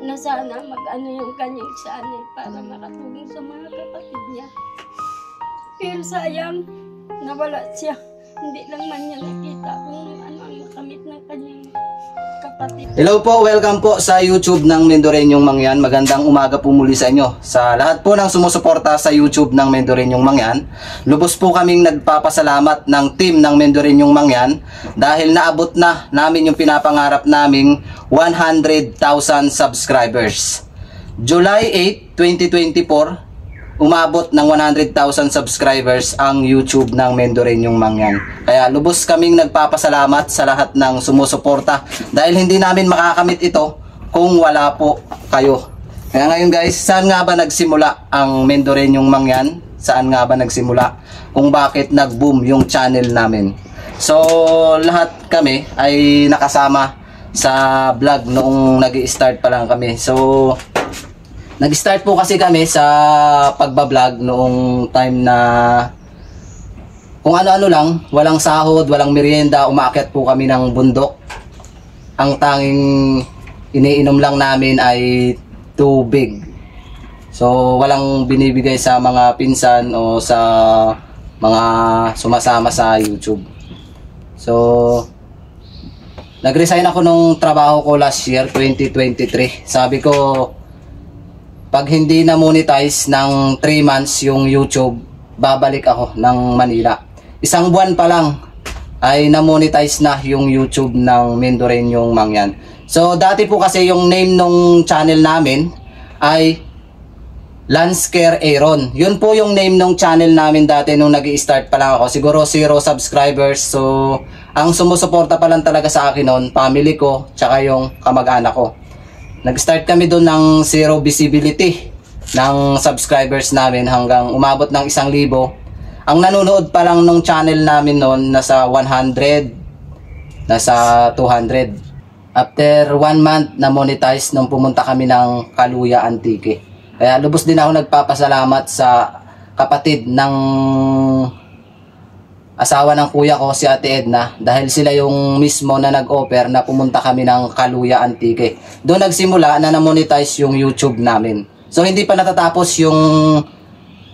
na sana mag-ano yung kanyang sanay para makatulong sa mga kapatid niya. Pero sayang, nawala siya. Hindi lang man niya nakita kung ano ang makamit ng kanyang kapatid. Hello po, welcome po sa YouTube ng Mendoreñong Mangyan. Magandang umaga po muli sa inyo. Sa lahat po ng sumusuporta sa YouTube ng Mendoreñong Mangyan, lubos po kaming nagpapasalamat ng team ng Mendoreñong Mangyan dahil naabot na namin yung pinapangarap naming 100,000 subscribers. July 8, 2024, umabot ng 100,000 subscribers ang YouTube ng Mendoreñong Mangyan. Kaya lubos kaming nagpapasalamat sa lahat ng sumusuporta dahil hindi namin makakamit ito kung wala po kayo. Kaya ngayon guys, saan nga ba nagsimula ang Mendoreñong Mangyan? Saan nga ba nagsimula? Kung bakit nag-boom yung channel namin? So lahat kami ay nakasama sa vlog noong nag-i-start pa lang kami. So nag-start po kasi kami sa pagbablog noong time na kung ano-ano lang, walang sahod, walang merienda, umaakyat po kami ng bundok. Ang tanging iniinom lang namin ay tubig. So walang binibigay sa mga pinsan o sa mga sumasama sa YouTube. So nag-resign ako nung trabaho ko last year, 2023. Sabi ko, pag hindi na monetize ng 3 months yung YouTube, babalik ako ng Manila. Isang buwan pa lang ay na-monetize na yung YouTube ng Mendoreñong Mangyan. So dati po kasi yung name nung channel namin ay Landscare Aaron. Yun po yung name nung channel namin dati nung nag-i-start pa lang ako. Siguro 0 subscribers. So ang sumusuporta pa lang talaga sa akin noon, family ko, tsaka yung kamag-anak ko. Nag-start kami doon ng 0 visibility ng subscribers namin hanggang umabot ng 1,000. Ang nanonood pa lang nung channel namin noon nasa 100, nasa 200. After 1 month na monetize nung pumunta kami ng Kaluya Antique. Kaya lubos din ako nagpapasalamat sa kapatid ng asawa ng kuya ko, si Ate Edna, dahil sila yung mismo na nag-offer na pumunta kami ng Kaluya Antique. Doon nagsimula na na-monetize yung YouTube namin. So hindi pa natatapos yung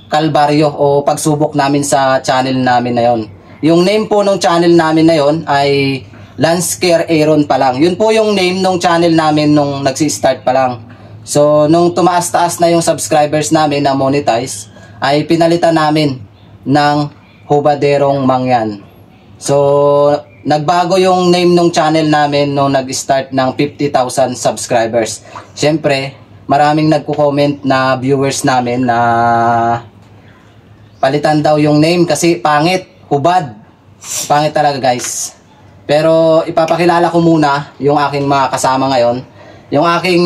kalbaryo o pagsubok namin sa channel namin na yon. Yung name po ng channel namin na yon ay Landscare Aaron pa lang. Yun po yung name ng channel namin nung nagsi-start pa lang. So nung tumaas-taas na yung subscribers namin na monetize, ay pinalitan namin ng Hubaderong Mangyan. So nagbago yung name ng channel namin nung nag-start ng 50,000 subscribers. Siyempre, maraming nagko-comment na viewers namin na palitan daw yung name kasi pangit, hubad. Pangit talaga guys. Pero ipapakilala ko muna yung aking mga kasama ngayon. Yung aking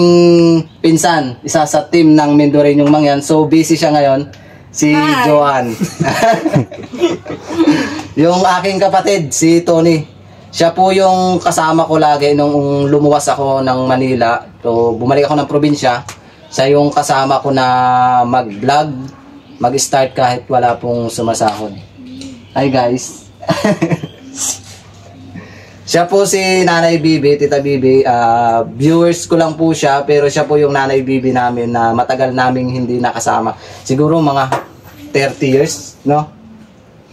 pinsan, isa sa team ng Mendoreñong Mangyan. So busy siya ngayon, si Joan. Yung aking kapatid, si Tony. Siya po yung kasama ko lagi nung lumuwas ako ng Manila. So bumalik ako ng probinsya. Siya yung kasama ko na mag-vlog, mag-start kahit wala pong sumasahod. Hi guys. Siya po si Nanay Bibi, Tita Bibi. Viewers ko lang po siya, pero siya po yung Nanay Bibi namin na matagal naming hindi nakasama. Siguro mga 30 years, no?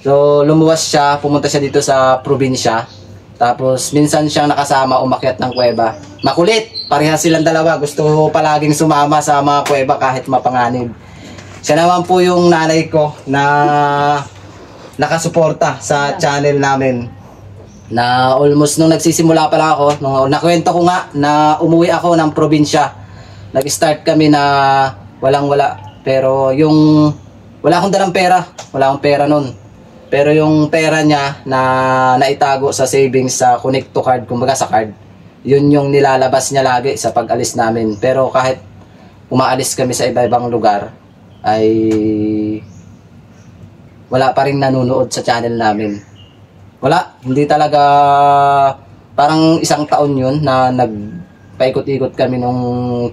So lumuwas siya, pumunta siya dito sa probinsya. Tapos minsan siyang nakasama umakyat ng kuweba. Makulit, parehas silang dalawa. Gusto palaging sumama sa mga kuweba kahit mapanganib. Siya naman po yung nanay ko na nakasuporta sa channel namin. Na almost nung nagsisimula pa lang ako, nung nakwento ko nga na umuwi ako ng probinsya. Nag-start kami na walang-wala. Pero yung wala akong dalang pera. Wala akong pera nun. Pero yung pera niya na naitago sa savings sa Connect to Card, kumbaga sa card, yun yung nilalabas niya lagi sa pag-alis namin. Pero kahit umaalis kami sa iba-ibang lugar, ay wala pa rin nanonood sa channel namin. Wala, hindi talaga, parang 1 taon yun na nagpaikot-ikot kami nung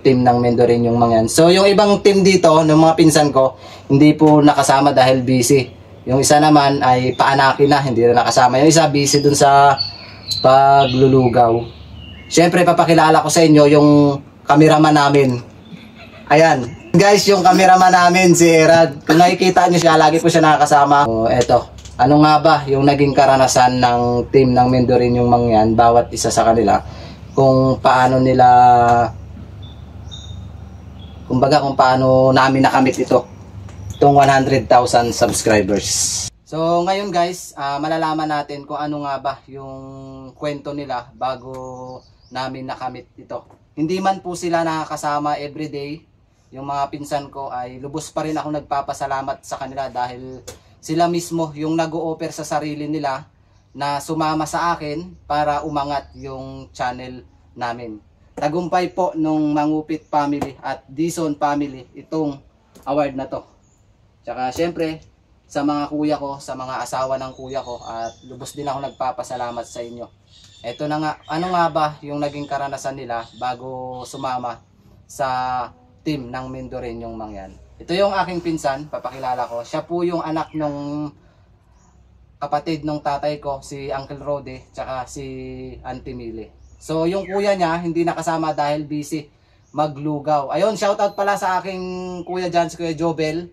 team ng Mendoreñong Mangyan. So yung ibang team dito, ng mga pinsan ko, hindi po nakasama dahil busy. Yung isa naman ay paanaki na, hindi na nakasama. Yung isa busy dun sa paglulugaw. Siyempre papakilala ko sa inyo yung cameraman namin. Ayan. Guys, yung cameraman namin, si Erad. Kung nakikita nyo siya, lagi po siya nakakasama. So, eto. Ano nga ba yung naging karanasan ng team ng Mendoreñong Mangyan, bawat isa sa kanila, kung paano nila, kumbaga kung paano namin nakamit itong 100,000 subscribers. So ngayon guys, malalaman natin kung ano nga ba yung kwento nila bago namin nakamit ito. Hindi man po sila nakakasama everyday, yung mga pinsan ko ay lubos pa rin ako nagpapasalamat sa kanila dahil sila mismo yung nag-o-offer sa sarili nila na sumama sa akin para umangat yung channel namin. Tagumpay po nung Mangupit family at Dizon family itong award na to. Tsaka syempre sa mga kuya ko, sa mga asawa ng kuya ko, at lubos din ako nagpapasalamat sa inyo. Ito na nga, ano nga ba yung naging karanasan nila bago sumama sa team ng Mendoreñong Mangyan. Ito yung aking pinsan, papakilala ko. Siya po yung anak nung kapatid nung tatay ko, si Uncle Rode, tsaka si Auntie Mili. So yung kuya niya, hindi nakasama dahil busy maglugaw. Ayun, shoutout pala sa aking kuya dyan, si Kuya Jobel.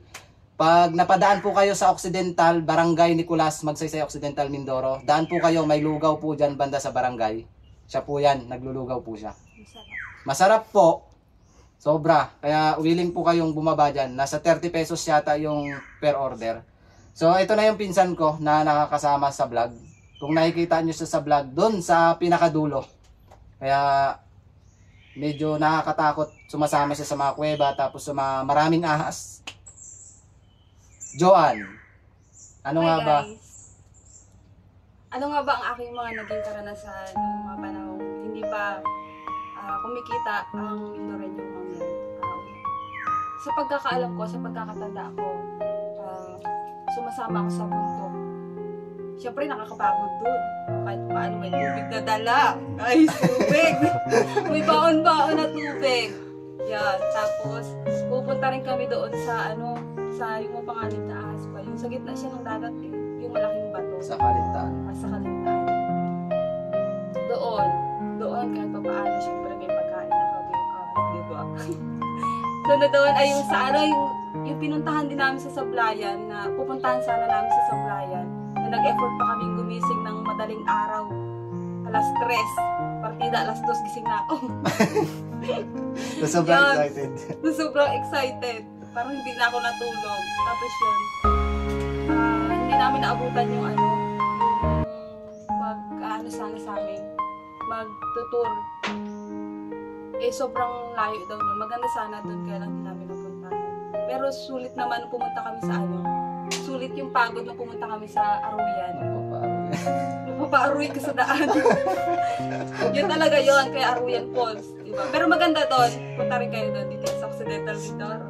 Pag napadaan po kayo sa Occidental, Barangay Nicolas, Magsaysay Occidental, Mindoro, daan po kayo, may lugaw po dyan banda sa barangay. Siya po yan, naglulugaw po siya. Masarap po, sobra. Kaya willing po kayong bumaba dyan. Nasa 30 pesos yata yung per order. So ito na yung pinsan ko na nakakasama sa vlog. Kung nakikita nyo siya sa vlog, dun sa pinakadulo. Kaya medyo nakakatakot, sumasama siya sa mga kuweba, tapos sa mga maraming ahas. Joanne, ano nga ba? Ano nga ba ang aking mga naging karanasan noong mga panahon hindi pa kumikita ang Mendoreñong Mangyan? Sa pagkakaalam ko, sa pagkakatanda ko, sumasama ako sa bundok. Siyempre nakakapagod dun. Kahit paano may tubig na dala. Ay, tubig! May baon-baon na tubig. Yan. Tapos, pupunta rin kami doon sa sa yung mapanganib na ahas pa. Yung sa gitna siya ng dagat eh. Yung malaking bato. Sa Kalintaan. Sa Kalintaan. Doon kahit pa paano, syempre may pagkain na kami. Diba? Doon ay yung sa yung pinuntahan din namin sa Sablayan, na pupuntahan sana namin sa Sablayan, na nag-effort pa kaming gumising ng madaling araw. Alas 3. Partida, alas 2 gising na ako. Sobrang excited. Sobrang excited. Parang hindi na ako natulog. Tapos yun, hindi namin naabutan yung sana sa amin, magtutur. Sobrang layo daw nun. Maganda sana dun, kaya lang hindi namin napuntahan. Pero sulit naman pumunta kami sa sulit yung pagod na pumunta kami sa Aruyan. Napapaaruy ka sa daan. Yun talaga yun, kaya Aruyan Falls. Diba? Pero maganda doon. Punta rin kayo doon dito sa Occidental Mindoro.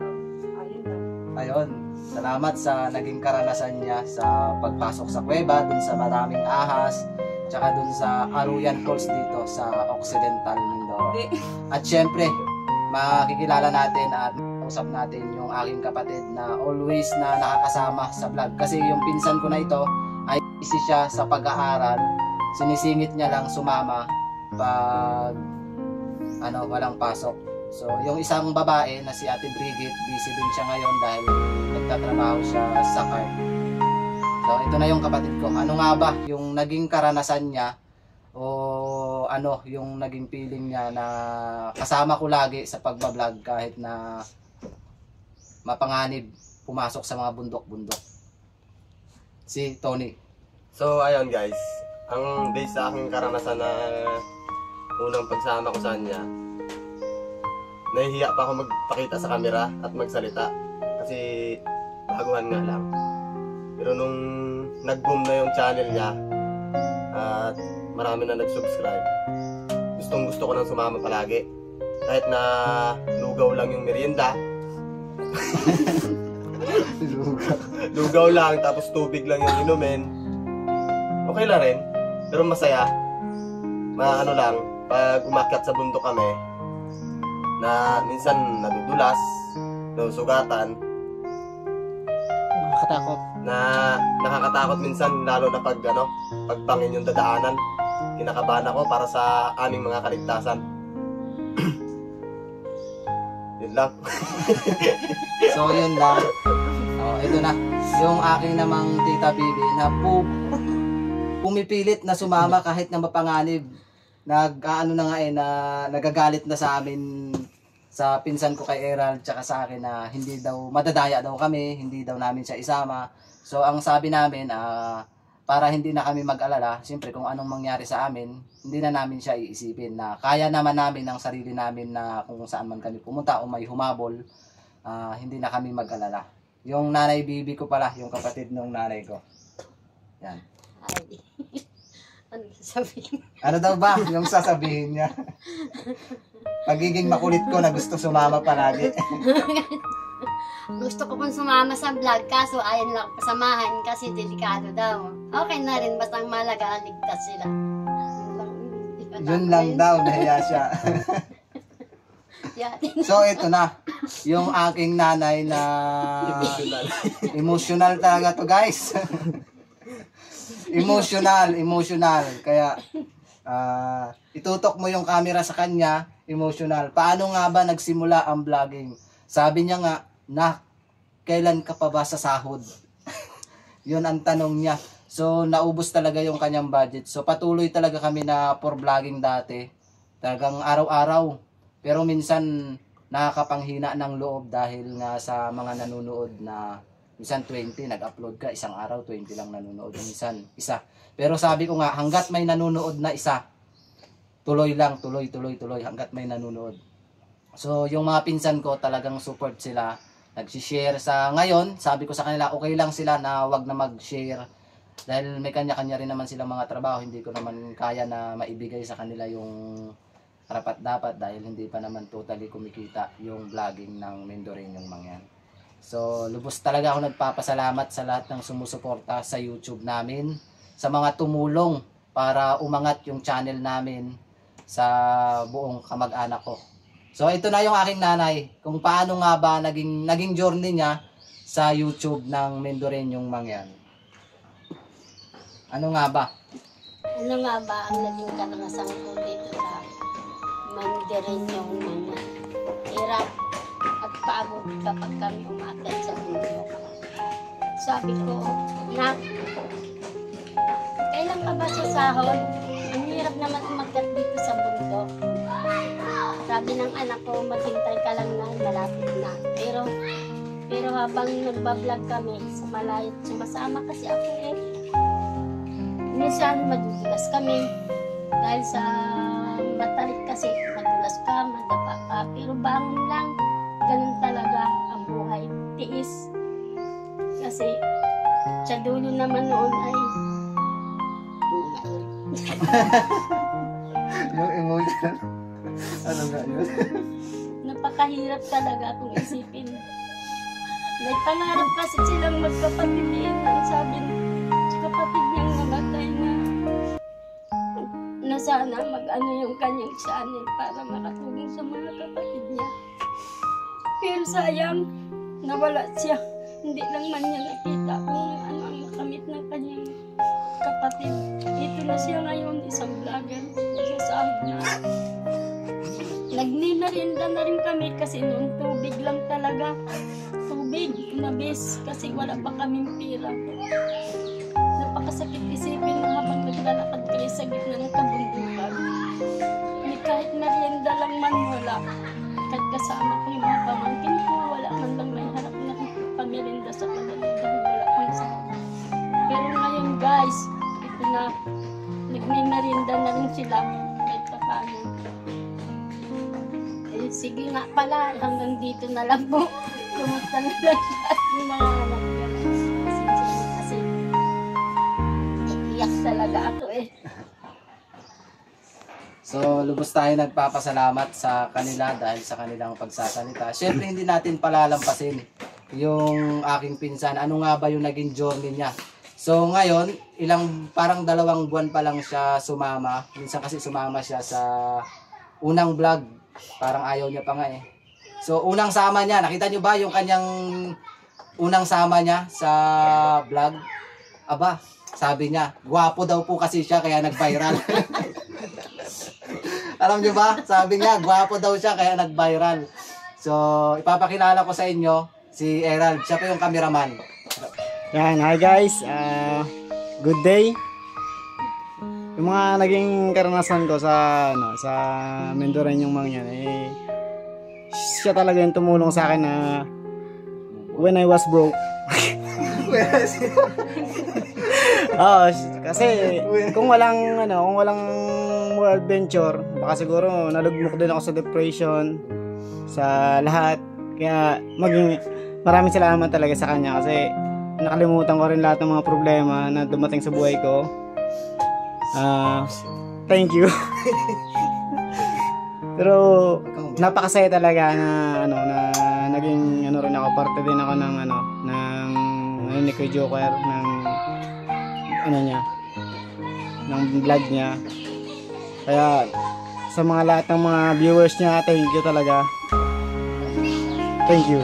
Ayun, salamat sa naging karanasan niya sa pagpasok sa kuweba, dun sa maraming ahas, tsaka dun sa Aruyan Falls dito sa Occidental Mindoro. At syempre, makikilala natin at usap natin yung aking kapatid na always na nakakasama sa vlog. Kasi yung pinsan ko na ito ay busy siya sa pag-aaral. Sinisingit niya lang sumama pag walang pasok. So, yung isang babae na si Ate Brigitte, busy din siya ngayon dahil nagtatrabaho siya sa cart. So, ito na yung kapatid ko. Ano nga ba yung naging karanasan niya o yung naging feeling niya na kasama ko lagi sa pagbablog kahit na mapanganib pumasok sa mga bundok-bundok? Si Tony. So, ayun guys. Ang base sa aking karanasan na unang pagsama ko sa kanya, nahihiya pa ako magpakita sa camera at magsalita kasi baguhan nga lang. Pero nung nag-boom na yung channel niya at marami na nag-subscribe, gustong gusto ko nang sumama palagi. Kahit na lugaw lang yung merienda, lugaw lang tapos tubig lang yung inumin, okay lang rin. Pero masaya, lang, pag umakyat sa bundok kami, na minsan nadudulas, nasugatan, nakakatakot minsan, lalo na pag pagpangin yung dadaanan. Kinakabahan ako para sa aming mga kaligtasan. Yun lang. So yun lang. Oh, ito na. Yung aking namang tita Bibi na pumipilit na sumama kahit na mapanganib. Nag-ano na nga na nagagalit na sa amin, sa pinsan ko kay Erald tsaka sa akin na hindi daw madadaya daw kami, hindi daw namin siya isama. So ang sabi namin para hindi na kami mag-alala, siyempre kung anong mangyari sa amin, hindi na namin siya iisipin na kaya naman namin ng sarili namin na kung saan man kami pumunta o may humabol, hindi na kami mag-alala. Yung nanay Bibi ko pala, yung kapatid ng nanay ko. Yan. Ay, ano sabihin? Ano daw ba yung sasabihin niya? Pagiging makulit ko na gusto sumama palagi. Gusto ko pong sumama sa vlog, kaso ayaw lang pasamahan kasi delikado daw. Okay na rin, basta ang malaga, ligtas sila. Yun lang daw, nahiya siya. So ito na, yung aking nanay na emotional talaga to guys. Emotional. Kaya itutok mo yung camera sa kanya, emotional. Paano nga ba nagsimula ang vlogging? Sabi niya nga, kailan ka pa ba sa sahod? Yun ang tanong niya. So naubos talaga yung kanyang budget. So patuloy talaga kami na for vlogging dati. Talagang araw-araw. Pero minsan nakakapanghina ng loob dahil nga sa mga nanonood na minsan 20, nag-upload ka, isang araw 20 lang nanonood, minsan isa. Pero sabi ko nga, hanggat may nanonood na isa, tuloy hanggat may nanonood. So yung mga pinsan ko talagang support sila, nag-share sa ngayon, sabi ko sa kanila okay lang sila na wag na mag-share dahil may kanya-kanya rin naman silang mga trabaho, hindi ko naman kaya na maibigay sa kanila yung karapat dapat dahil hindi pa naman totally kumikita yung vlogging ng Mendoreñong Mangyan. So, lubos talaga ako nagpapasalamat sa lahat ng sumusuporta sa YouTube namin, sa mga tumulong para umangat yung channel namin sa buong kamag-anak ko. So, ito na yung aking nanay, kung paano nga ba naging journey niya sa YouTube ng Mendoreñong Mangyan. Ano nga ba? Ano nga ba ang naging karanasan ko dito sa Mendoreñong Mangyan? Hirap at pagod kapag kami umakyat sa bundok. Sabi ko, Nak, kailan ka ba sa sahod? Ang hirap naman umakyat dito sa bundok. Sabi ng anak ko, maghintay ka lang na, malapit na. Pero habang nagbablog kami sa malayo, sumasama kasi ako minsan madudulas kami dahil sa matarik kasi madulas ka, madapa ka, pero bangon lang. Ganun talaga ang buhay. Tiis. Kasi sa dulo naman noon ay Yung emotion. Ano nga yun? napakahirap talaga kung isipin. May pangarap kasi silang magkapatid din. Ang sabi sa kapatid niyang namatay na sana mag-ano yung kanyang channel para makatulong sa mga kapatid niya. Pero sayang, nawala siya. Hindi lang man niya nakita kung ano ang makamit ng kanyang kapatid. Ito na siya ngayon, isang vlogger. Nasasahod na. Nagninarienda na rin kami kasi noon tubig lang talaga. Tubig, nabis kasi wala pa kaming pira. Napakasakit isipin na habang naglalakad kayo sa gitna ng kabundukan. Kahit merienda lang man wala. Kahit kasama ko yung mga pamangkin ko, wala man lang may harap na pamerinda sa kanila dahil wala pang sakit. Pero ngayon guys, ito na, nagmimerinda na rin sila kahit paano. Sige nga pala, hanggang dito na lang po. Kumusta na lang siya at yung mga anak niya. Kasi iiyak talaga ako So, lubos tayo nagpapasalamat sa kanila dahil sa kanilang pagsasalita. Siyempre, hindi natin palalampasin yung aking pinsan. Ano nga ba yung naging journey niya? So, ngayon, parang 2 buwan pa lang siya sumama. Minsan kasi sumama siya sa unang vlog. Parang ayaw niya pa nga So, unang sama niya. Nakita niyo ba yung kanyang unang sama niya sa vlog? Aba, sabi niya, gwapo daw po kasi siya kaya nag-viral. Alam niyo ba? Sabi niya, gwapo daw siya kaya nag-viral. So, ipapakilala ko sa inyo si Erald. Siya po yung cameraman. Yan, hi guys. Good day. Yung mga naging karanasan ko sa sa Mendoreñong Mangyan, siya talaga yung tumulong sa akin na when I was broke. Kasi kung walang more adventure, baka siguro nalugmok din ako sa depression, sa lahat. Kaya maraming salamat talaga sa kanya kasi nakalimutan ko rin lahat ng mga problema na dumating sa buhay ko. Thank you. Pero napakasaya talaga na naging rin ako, parte din ako ng ni Kuya Joker, ng vlog niya. Kaya sa mga lahat ng mga viewers niya, thank you talaga. Thank you.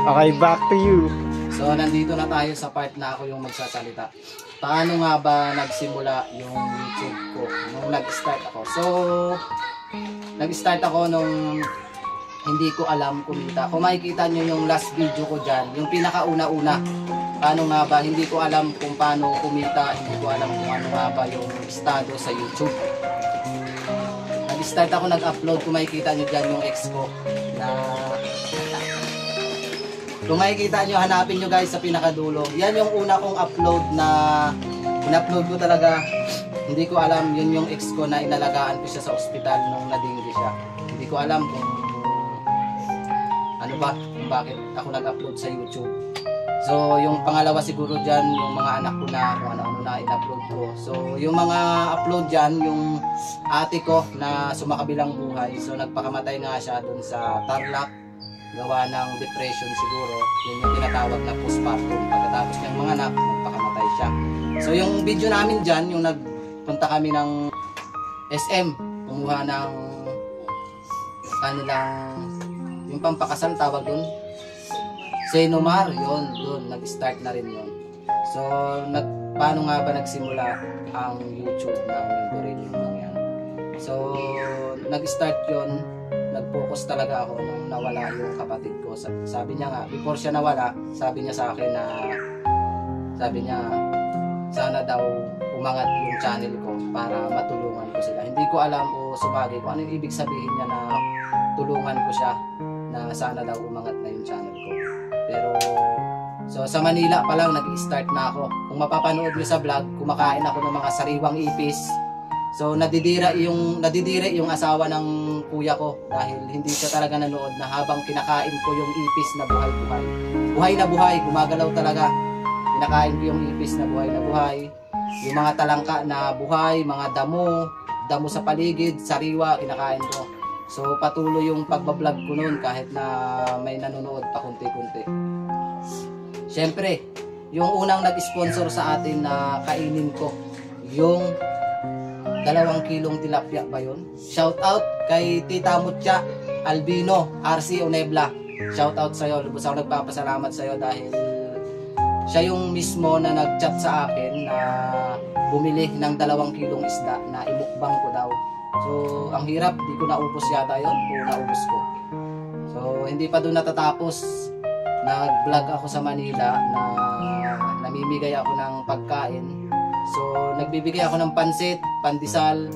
Okay, back to you. So, nandito na tayo sa part na ako yung magsasalita. Paano nga ba nagsimula yung YouTube ko nung nag-start ako? So, nag-start ako nung hindi ko alam kumita. Kung makikita nyo yung last video ko dyan, yung pinakauna-una, paano nga ba, hindi ko alam kung paano kumita, hindi ko alam kung ano nga ba yung estado sa YouTube. Nag-start ako nag-upload, kung makikita nyo dyan yung ex ko na... Kung makikita nyo, hanapin nyo guys sa pinakadulo. Yan yung una kong upload na in-upload ko talaga. Hindi ko alam, yun yung ex ko na inalagaan ko siya sa ospital nung nadinggi siya. Hindi ko alam kung ano ba, kung bakit ako nag-upload sa YouTube. So, yung pangalawa siguro dyan, yung mga anak ko na kung ano-ano na in-upload ko. So, yung mga upload dyan, yung ate ko na sumakabilang buhay. So, nagpakamatay nga siya dun sa Tarlac. Gawa ng depression siguro. Yun yung tinatawag na postpartum. Pagkatapos niyang mga anak, magpakamatay siya. So, yung video namin dyan, yung nagpunta kami ng SM, kumuha ng kanilang, yung pampakasal tawag dun, Senomar, yun, dun, nag-start na rin yun. So, paano nga ba nagsimula ang YouTube ng Mendoreñong Mangyan? So, nag-start yun, nag-focus talaga ako nung nawala yung kapatid ko. Sabi niya nga, before siya nawala, sabi niya sa akin na, sabi niya, sana daw umangat yung channel ko para matulungan ko sila. Hindi ko alam o sumagi kung ano yung ibig sabihin niya na tulungan ko siya, na sana daw umangat na yung channel ko. Pero, so sa Manila pa lang nag-start na ako. Kung mapapanood niyo sa vlog, kumakain ako ng mga sariwang ipis. So nadidiri yung asawa ng kuya ko dahil hindi siya talaga nanood na habang kinakain ko yung ipis na buhay-buhay. Buhay na buhay, gumagalaw talaga. Kinakain ko yung ipis na buhay na buhay. Yung mga talangka na buhay, mga damo sa paligid, sariwa, kinakain ko. So patuloy yung pagbablog ko noon kahit na may nanonood pa kunti-kunti. Siyempre, yung unang nag-sponsor sa atin na kainin ko, yung 2 kilong tilapia ba yun? Shout out kay Tita Mutya Albino RC Onebla. Shout out sa'yo. Lubos ako nagpapasalamat sa'yo dahil siya yung mismo na nag-chat sa akin na bumili ng 2 kilong isda na imukbang ko daw. So, ang hirap, di ko naubos yata yun o naubos ko. So, hindi pa doon natatapos. Nag-vlog ako sa Manila na namimigay ako ng pagkain. So, nagbibigay ako ng pansit, pandesal.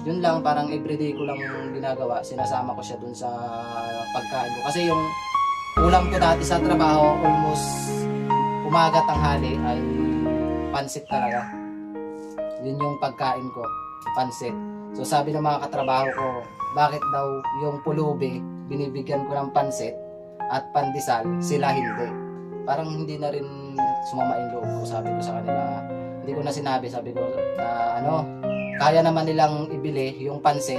Yun lang, parang everyday ko lang ginagawa. Sinasama ko siya dun sa pagkain ko. Kasi yung ulam ko dati sa trabaho, almost umaga tanghali ay pansit talaga. Yun yung pagkain ko, pansit. So, sabi ng mga katrabaho ko, bakit daw yung pulubi, binibigyan ko ng pansit at pandesal, sila hindi. Parang hindi na rin sumama yung loob ko. Sabi ko sa kanila, hindi ko na sinabi, sabi ko na kaya naman nilang ibili yung pansit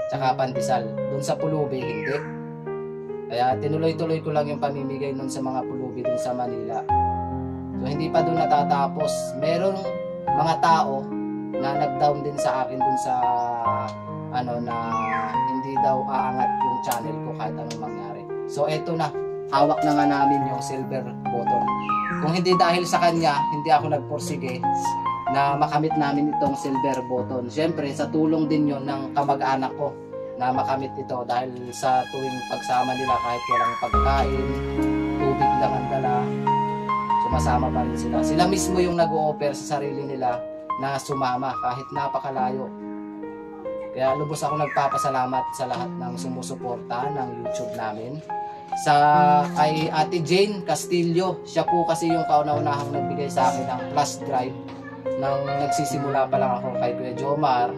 tsaka pandesal. Doon sa pulubi, hindi. Kaya tinuloy-tuloy ko lang yung pamimigay nun sa mga pulubi dun sa Manila. So hindi pa doon natatapos. Merong mga tao na nag-down din sa akin dun sa na hindi daw aangat yung channel ko kahit anong mangyari. So eto na, hawak na nga namin yung silver button. Kung hindi dahil sa kanya, hindi ako nagporsige na makamit namin itong silver button. Siyempre, sa tulong din yon ng kamag-anak ko na makamit ito dahil sa tuwing pagsama nila kahit walang pagkain, tubig lang ang dala, sumasama pa rin sila. Sila mismo yung nag-o-offer sa sarili nila na sumama kahit napakalayo. Kaya lubos ako nagpapasalamat sa lahat ng sumusuporta ng YouTube namin. Sa kay Ate Jane Castillo, siya po kasi yung kauna-unahang nagbigay sa akin ng flash drive nang nagsisimula pa lang ako kay Kuya Jomar.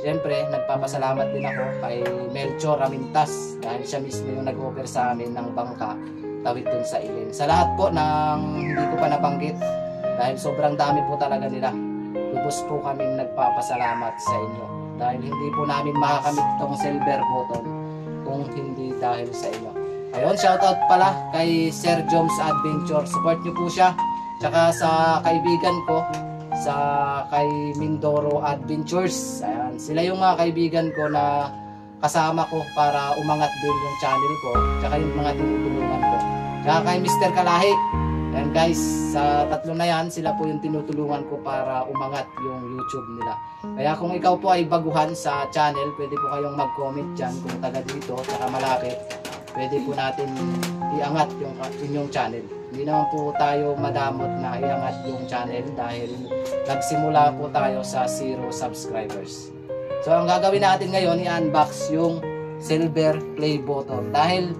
Siyempre, nagpapasalamat din ako kay Melchor Ramintas dahil siya mismo yung nag-offer sa amin ng bangka tawid dun sa ilin. Sa lahat po ng hindi ko pa nabanggit dahil sobrang dami po talaga nila. Lubos po kaming nagpapasalamat sa inyo dahil hindi po namin makakamit itong silver button kung hindi dahil sa inyo. Ayun, shoutout pala kay Sir Joms Adventure. Support nyo po siya. Tsaka sa kaibigan ko, sa kay Mindoro Adventures. Ayan, sila yung mga kaibigan ko na kasama ko para umangat din yung channel ko. Tsaka yung mga tinutulungan ko. Tsaka kay Mr. Kalahi. Ayan guys, sa tatlo na yan, sila po yung tinutulungan ko para umangat yung YouTube nila. Kaya kung ikaw po ay baguhan sa channel, pwede po kayong mag-comment dyan kung taga dito, tsaka malapit. Pwede po natin iangat yung inyong channel. Hindi naman po tayo madamot na iangat yung channel dahil nagsimula po tayo sa 0 subscribers. So ang gagawin natin ngayon, i-unbox yung silver play button. Dahil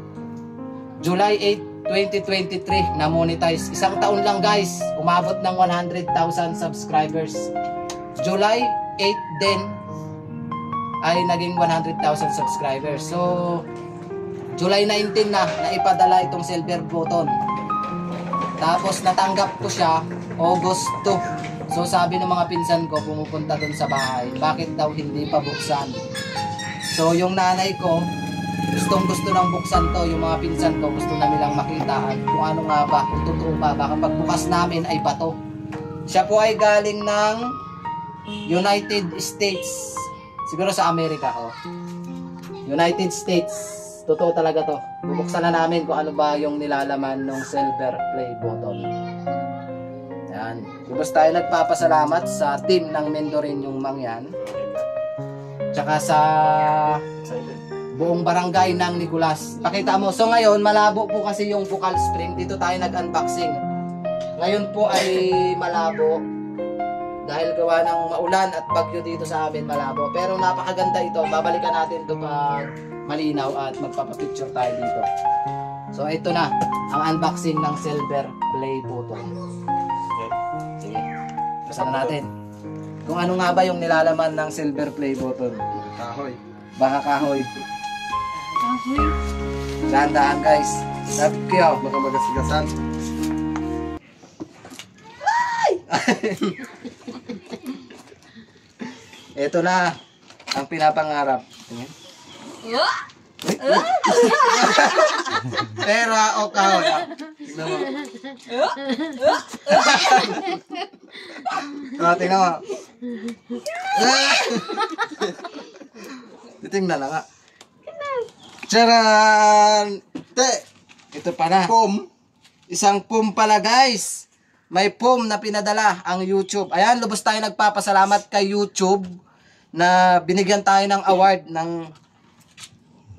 July 8, 2023 na monetize. Isang taon lang guys, umabot ng 100,000 subscribers. July 8 din ay naging 100,000 subscribers. So July 19 na naipadala itong silver button. Tapos natanggap ko siya August 2. So sabi ng mga pinsan ko pumupunta dun sa bahay, bakit daw hindi pa buksan? So yung nanay ko gustong gusto nang buksan to, yung mga pinsan ko gusto na nilang makita kung ano nga ba, kung totoo ba, baka pagbukas namin ay bato. Siya po ay galing ng United States, siguro sa Amerika. United States. Totoo talaga to. Bubuksan na namin kung ano ba yung nilalaman ng silver play button. Ayan. Lubos tayo nagpapasalamat sa team ng Mendorin yung mangyan. Tsaka sa buong barangay ng Nicolas. Pakita mo. So ngayon, malabo po kasi yung Bukal Spring. Dito tayo nag-unboxing. Ngayon po ay malabo. Dahil gawa ng maulan at bagyo dito sa amin, malabo. Pero napakaganda ito. Babalikan natin ito pag malinaw at magpapapicture tayo dito. So ito na ang unboxing ng silver play button. Sige, buksan na natin kung ano nga ba yung nilalaman ng silver play button. Kahoy. Baka kahoy. Dahan-dahan guys. Sabi ko, Baka magasigasan. ito na ang pinapangarap. Tingin. Pera o kahoy. Tingnan mo. Tingnan mo. Titingnan na nga. Charan! Te! Ito pa na. Pum. Isang pum pala guys. May pum na pinadala ang YouTube. Ayan, lubos tayo nagpapasalamat kay YouTube na binigyan tayo ng award ng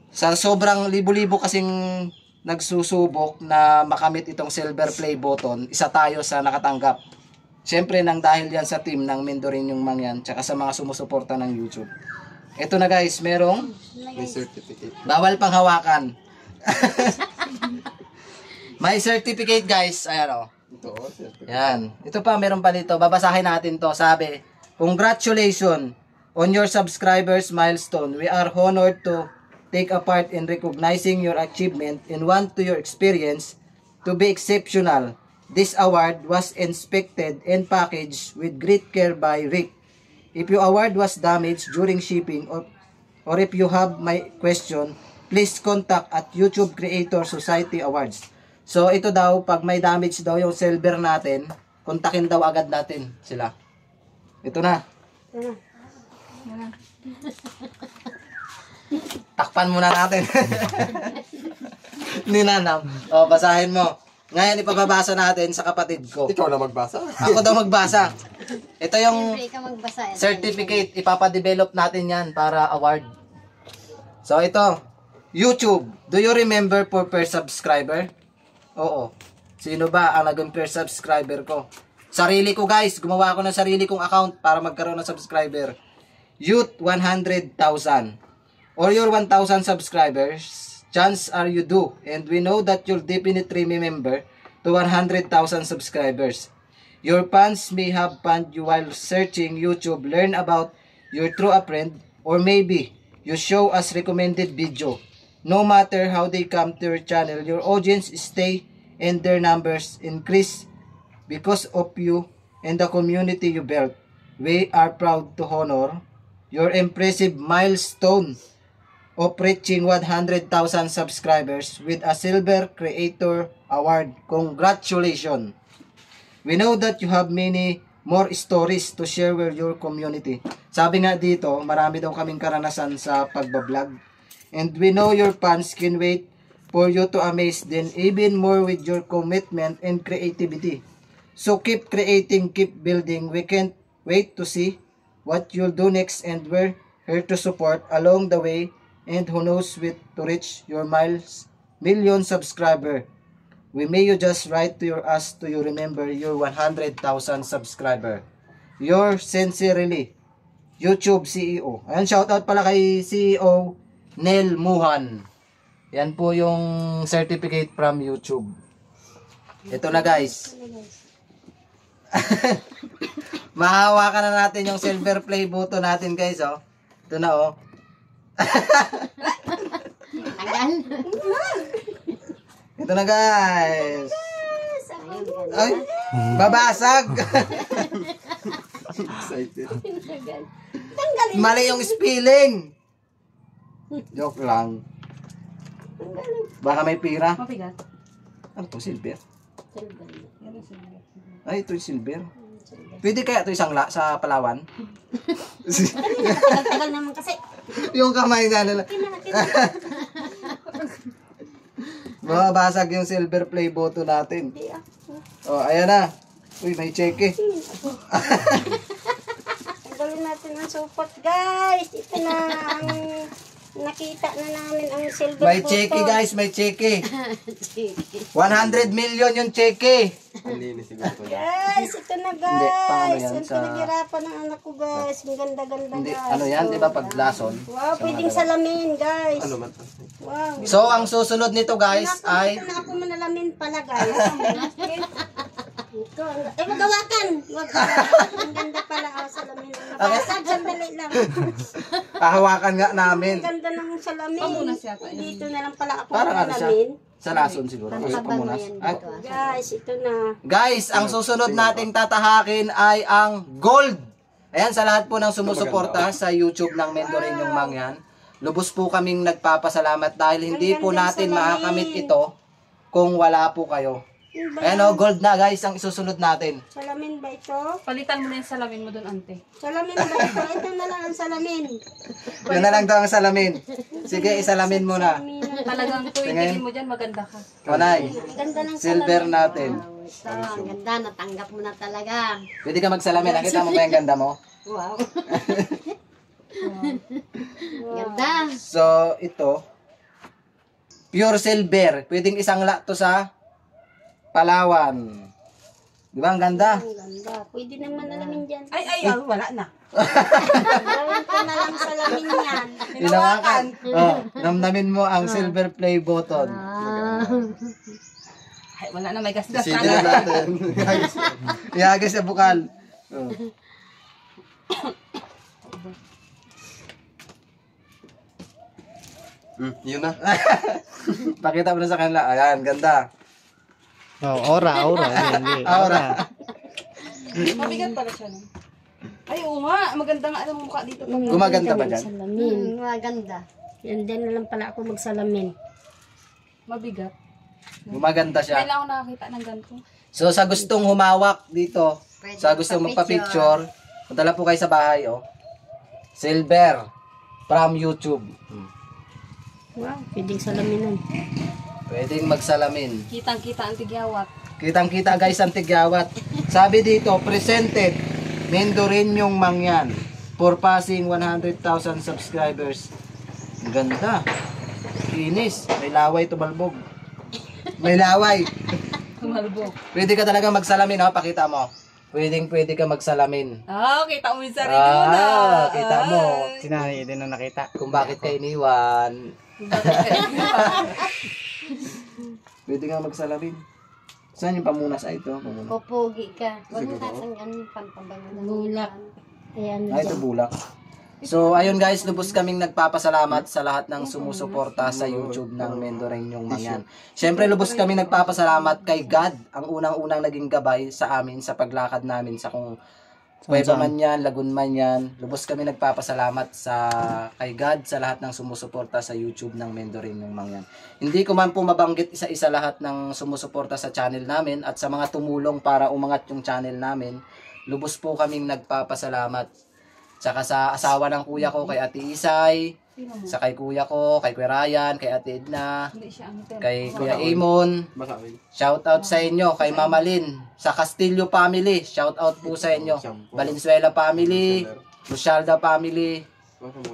sa sobrang libo-libo kasing nagsusubok na makamit itong silver play button. Isa tayo sa nakatanggap. Siyempre nang dahil yan sa team ng Mendorin yung mangyan tsaka sa mga sumusuporta ng YouTube. Ito na guys, merong May certificate. bawal pang hawakan. May certificate guys. Ayan o. Ito, certificate. Yan. Ito pa, meron pa dito. Babasahin natin to. Sabi, congratulations on your subscribers milestone. We are honored to take a part in recognizing your achievement and want to your experience to be exceptional. This award was inspected and packaged with great care by Rick. If your award was damaged during shipping or if you have my question, please contact at YouTube Creator Society Awards. So ito daw, pag may damage daw yung silver natin, kontakin daw agad natin sila. Ito na. Takpan muna natin. Ninanam. O, basahin mo. Ngayon ipababasa natin sa kapatid ko. Ikaw na magbasa. Ako daw magbasa. Ito yung Siyempre, ikaw magbasa. certificate. Ipapadevelop natin yan para award. So ito, YouTube. Do you remember for per subscriber? Oo. Sino ba ang naging per subscriber ko? Sarili ko guys, gumawa ako ng sarili kong account para magkaroon ng subscriber. Youth 100,000. Or your 1,000 subscribers, chance are you do. And we know that you'll definitely remember to 100,000 subscribers. Your fans may have found you while searching YouTube, learn about your true a friend, or maybe you show us recommended video. No matter how they come to your channel, your audience stay and their numbers increase because of you and the community you built. We are proud to honor your impressive milestone of reaching 100,000 subscribers with a Silver Creator Award. Congratulations! We know that you have many more stories to share with your community. Sabi nga dito, marami daw kaming karanasan sa pagbablog. And we know your fans can wait for you to amaze them even more with your commitment and creativity. So keep creating, keep building. We can't wait to see what you'll do next, and we're here to support along the way, and who knows with to reach your million subscriber. We may you just write to your us to you remember your 100,000 subscriber. Your sincerely YouTube CEO. Ayan, shoutout pala kay CEO Nel Muhan. Yan po yung certificate from YouTube. Ito na guys. Mahawakan na natin yung silver play button natin guys, oh. Ito na, oh. Ito na guys. Ay, babasag. Excited. Mali yung spelling. Joke lang. Baka may pira. Mabigat. Ano to, silver? Ay, ito yung silver. Pwede kaya ito isang sa Palawan? Tagal naman kasi. Yung kamay nga nila. Mababasag yung silver play button natin. Oh, ayan na. Uy, may cheque. Tanggalin natin ang support, guys. Ito na ang nakita na namin ang silver May button. cheque guys, may cheque. 100 million yung cheque. Ang linis siguro ko. Guys, ito na Hindi, paano guys. yan Ang sa- pinaghirapan ng anak ko, guys. Ang ganda-ganda, Hindi, guys. ano yan, di ba pag lason? Wow, pwedeng salamin, guys. Ano man? Wow. So, ang susunod nito guys ay... Ito na ako manalamin pala, guys. Ito, magawakan. Wag ka. Ang ganda pala, salamin. Nabasag, sandali lang. Kahawakan nga namin. Ang ganda ng salamin. Pamunas yata yun. Dito na lang pala ako Parang ano siya? manalamin. Sa lason siguro. Ay, pamunas. Ay, Guys, ito na. guys, ang susunod nating tatahakin ay ang gold. Ayan, sa lahat po ng sumusuporta sa YouTube ng Mendorin yung Mangyan. Lubos po kaming nagpapasalamat dahil hindi po natin makakamit ito kung wala po kayo. Ayan o, gold na guys ang isusunod natin. Salamin ba ito? Palitan mo na yung salamin mo doon, ante. Salamin ba ito? Ito na lang ang salamin. Yun na lang daw ang salamin. Sige, isalamin mo na. Talagang tuwing mo dyan, maganda ka. Manay, Ganda ng silver natin. Ito, ang ganda, natanggap mo na talaga. Pwede ka magsalamin. Nakita mo ba yung ganda mo? Wow. Ganda. So, ito, pure silver. Pwedeng isang to sa Palawan. Di ba? Ang ganda. Ang ganda. Pwede nang manalamin dyan. Ay, wala na. Gawin ko na lang salamin yan. Hinawakan. Oh, namnamin mo ang silver play button. Ay, wala na, may gasgas Sige na. natin. Ihagis sa bukal. Oh. Yun na. Pakita mo na sa kanila. Ayan, ganda. Oh, aura. Hindi. Aura. Mabigat pala siya, no? Ay, oo nga. Maganda nga ang mukha dito. Gumaganda ba dyan? Salamin. Maganda. Yan din na lang pala ako magsalamin. Mabigat. Gumaganda siya. Kailan ako nakakita ng ganito? So, sa gustong humawak dito, Pwede sa gustong magpa-picture, punta lang po kayo sa bahay, oh. Silver from YouTube. Wow, pwedeng salaminan. Pwedeng magsalamin. Kitang-kita ang tigyawat. Kitang-kita guys ang tigyawat. Sabi dito, presented Mendorin yung Mangyan for passing 100,000 subscribers. Ang ganda. Kinis. May laway tumalbog. May laway. Tumalbog. Pwede ka talaga magsalamin, ha? Pakita mo. Pwede ka magsalamin. Kita mo yung sarili mo na. Kita mo. Si nanay din na nakita. Kung bakit ka iniwan. Pwede ka magsalamin. Saan yung pamunas? Ay, ito. Pamunas. Pupugi ka. Huwag mo tatanggan pampabango ng bulak. Ayan, Ay, ito bulak. So, ayun guys, lubos kaming nagpapasalamat sa lahat ng sumusuporta sa YouTube ng Mendoreñong Mangyan. Siyempre, lubos kaming nagpapasalamat kay God, ang unang-unang naging gabay sa amin sa paglakad namin sa kung Cueva man yan, Lagun man yan. Lubos kami nagpapasalamat kay God sa lahat ng sumusuporta sa YouTube ng Mendoreñong Mangyan. Hindi ko man po mabanggit isa-isa lahat ng sumusuporta sa channel namin at sa mga tumulong para umangat yung channel namin. Lubos po kaming nagpapasalamat. Tsaka sa asawa ng kuya ko, kay Ate Isay, sa kay kuya ko, kay Kuya Ryan, kay Ate Edna, kay Kuya Amon. Shout out sa inyo, kay Mama Lynn, sa Castillo family. Shout out po sa inyo. Valenzuela family, Lucialda family,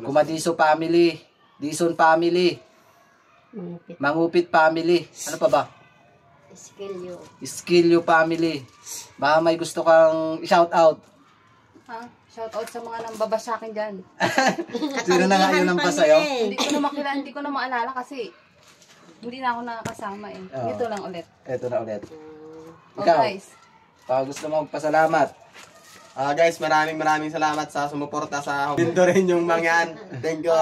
Kumadiso family, Dison family, Mangupit family. Ano pa ba? Iskilyo family. Baka may gusto kang shout out. Shout out sa mga nambaba sa akin dyan. Sino na nga yun ang pasayo? Hindi ko na maalala kasi hindi na ako nakakasama eh. Oo. Ito lang ulit. Ito na ulit. Oh, Ikaw, guys. baka gusto mo magpasalamat. Guys, maraming salamat sa sumuporta sa Mendoreñong Mangyan. Thank you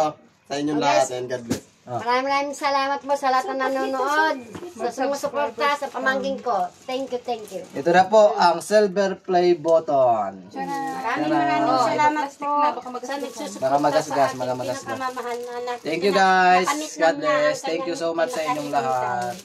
sa inyong lahat and God bless. Maraming salamat po sa lahat ng nanonood, sa sumusuporta, sa pamangking ko. Thank you. Ito na po ang silver play button. Maraming salamat po sa nagsusuporta Baka magasgas, sa baka ating magasgas. pinakamamahal na anak. Thank you guys. Matamis God lang na ang bless. Thank you so much sa inyong kanyang lahat.